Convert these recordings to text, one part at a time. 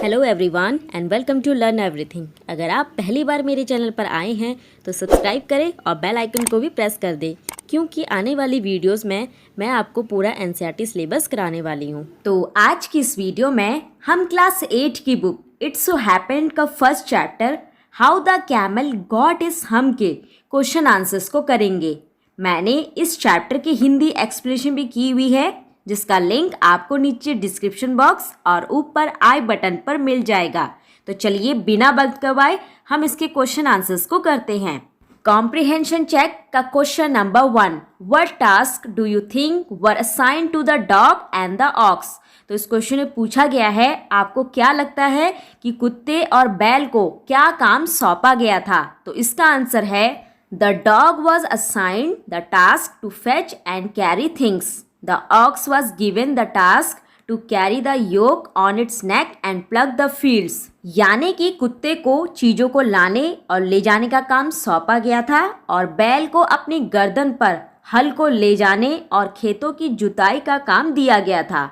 Hello everyone and welcome to learn everything. अगर आप पहली बार मेरे चैनल पर आए हैं तो सब्सक्राइब करें और बेल आइकन को भी प्रेस कर दें, क्योंकि आने वाली वीडियोस में मैं आपको पूरा एनसीईआरटी सिलेबस कराने वाली हूँ। तो आज की इस वीडियो में हम क्लास 8 की बुक इट्स सो हैपेंड का first chapter how the camel got his hump के क्वेश्चन आंसर्स को करेंगे। मैंने इस चैप्टर की हिंदी एक्सप्लेनेशन भी की हुई है, जिसका लिंक आपको नीचे डिस्क्रिप्शन बॉक्स और ऊपर आई बटन पर मिल जाएगा। तो चलिए बिना वक्त गवाए हम इसके क्वेश्चन आंसर्स को करते हैं। कॉम्प्रिहेंशन चेक का question number 1, what task do you think were assigned to the dog and the ox. तो इस क्वेश्चन में पूछा गया है, आपको क्या लगता है कि कुत्ते और बैल को क्या काम सौंपा गया था। तो इसका आंसर है the dog was assigned the task to fetch and carry things. The ox was given the task to carry the yoke on its neck and plug the fields। यानी कि कुत्ते को चीज़ों को लाने और ले जाने का काम सौंपा गया था और बैल को अपनी गर्दन पर हल को ले जाने और खेतों की जुताई का काम दिया गया था।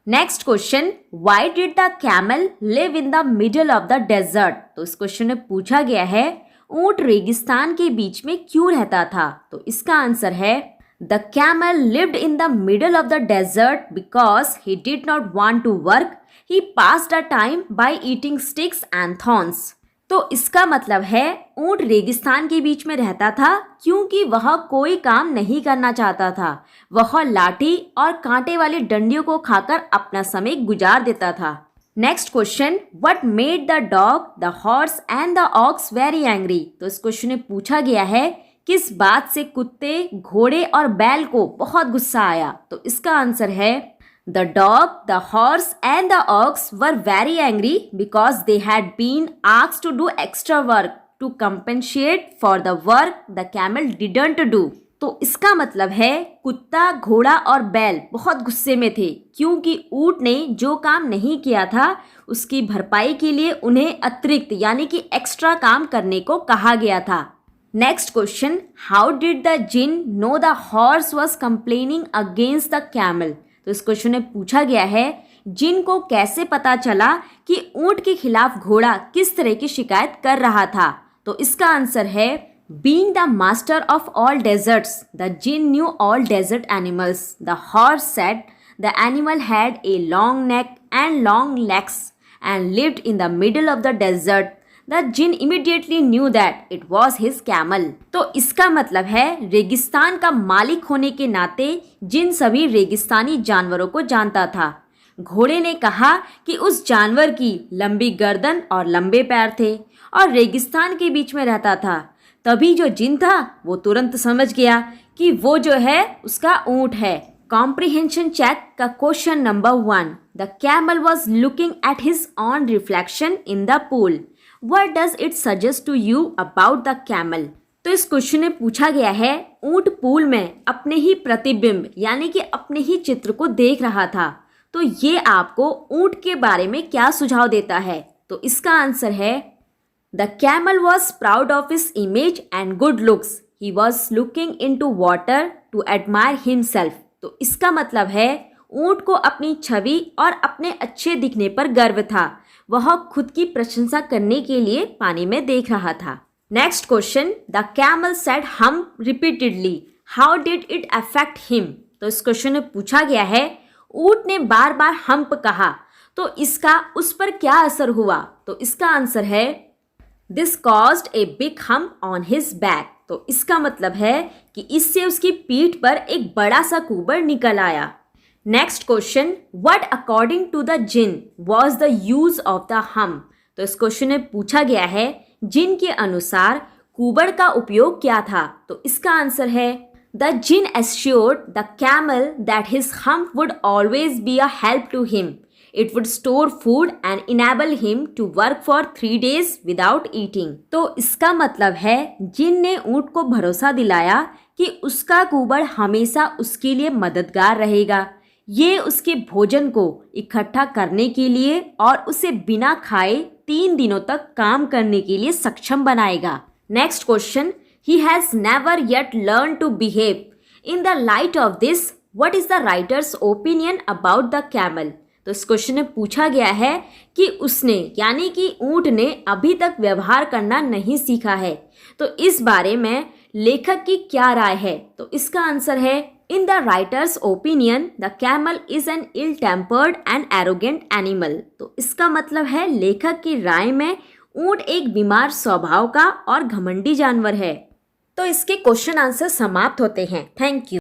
Next question, why did the camel live in the middle of the desert. तो इस क्वेश्चन में पूछा गया है ऊंट रेगिस्तान के बीच में क्यों रहता था। तो इसका आंसर है The camel lived in the middle of the desert because he did not want to work. He passed the time by eating sticks and thorns। तो इसका मतलब है ऊंट रेगिस्तान के बीच में रहता था क्योंकि वह कोई काम नहीं करना चाहता था। वह लाठी और कांटे वाली डंडियों को खाकर अपना समय गुजार देता था। Next question, what made the dog the horse and the aux very angry. तो इस क्वेश्चन में पूछा गया है किस बात से कुत्ते, घोड़े और बैल को बहुत गुस्सा आया। तो इसका आंसर है the dog, the horse and the ox were very angry because they had been asked to do extra work to compensate for the work the camel didn't do. तो इसका मतलब है कुत्ता, घोड़ा और बैल बहुत गुस्से में थे क्योंकि ऊंट ने जो काम नहीं किया था उसकी भरपाई के लिए उन्हें अतिरिक्त यानी कि एक्स्ट्रा काम करने को कहा गया था। Next question, how did the jinn know the horse was complaining against the camel. तो इस क्वेश्चन में पूछा गया है जिन को कैसे पता चला कि ऊंट के खिलाफ घोड़ा किस तरह की शिकायत कर रहा था। तो इसका आंसर है being the master of all deserts the jinn knew all desert animals. The horse said the animal had a long neck and long legs and lived in the middle of the desert. The jinn immediately knew that it was his camel। तो इसका मतलब है रेगिस्तान का मालिक होने के नाते जिन सभी रेगिस्तानी जानवरों को जानता था। घोड़े ने कहा कि उस जानवर की लंबी गर्दन और लंबे पैर थे और रेगिस्तान के बीच में रहता था। तभी जो जिन था वो तुरंत समझ गया कि वो जो है उसका ऊंट है। कॉम्प्रिहेंशन चेक का question number 1, the camel was looking at his on reflection in the pool. What does it suggest to you about the camel? तो इस क्वेश्चन में पूछा गया है ऊंट पूल में अपने ही प्रतिबिंब यानी कि अपने ही चित्र को देख रहा था। तो ये आपको ऊंट के बारे में क्या सुझाव देता है। तो इसका आंसर है the camel was proud of his image and good looks. He was looking into water to admire himself. तो इसका मतलब है ऊंट को अपनी छवि और अपने अच्छे दिखने पर गर्व था। वह खुद की प्रशंसा करने के लिए पानी में देख रहा था। Next question, the camel said hump repeatedly, how did it affect him. तो इस क्वेश्चन में पूछा गया है ऊंट ने बार बार हम्प कहा तो इसका उस पर क्या असर हुआ। तो इसका आंसर है this caused a big hump on his back. तो इसका मतलब है कि इससे उसकी पीठ पर एक बड़ा सा कुबर निकल आया। Next question, what according to the jinn was the use of the hump. तो इस क्वेश्चन में पूछा गया है जिन के अनुसार कुबड़ का उपयोग क्या था। तो इसका आंसर है the jinn assured the camel that his hump would always be a help to him. It would store food and enable him to work for 3 days without eating. तो इसका मतलब है जिन ने ऊंट को भरोसा दिलाया कि उसका कुबड़ हमेशा उसके लिए मददगार रहेगा। ये उसके भोजन को इकट्ठा करने के लिए और उसे बिना खाए 3 दिनों तक काम करने के लिए सक्षम बनाएगा। Next question, he has never yet learn to behave. In the light of this, what is the writer's opinion about the camel. तो इस क्वेश्चन में पूछा गया है कि उसने यानी कि ऊंट ने अभी तक व्यवहार करना नहीं सीखा है। तो इस बारे में लेखक की क्या राय है? तो इसका आंसर है in the writer's opinion the camel is an ill tempered and arrogant animal. तो इसका मतलब है लेखक की राय में ऊंट एक बीमार स्वभाव का और घमंडी जानवर है। तो इसके क्वेश्चन आंसर समाप्त होते हैं। Thank you.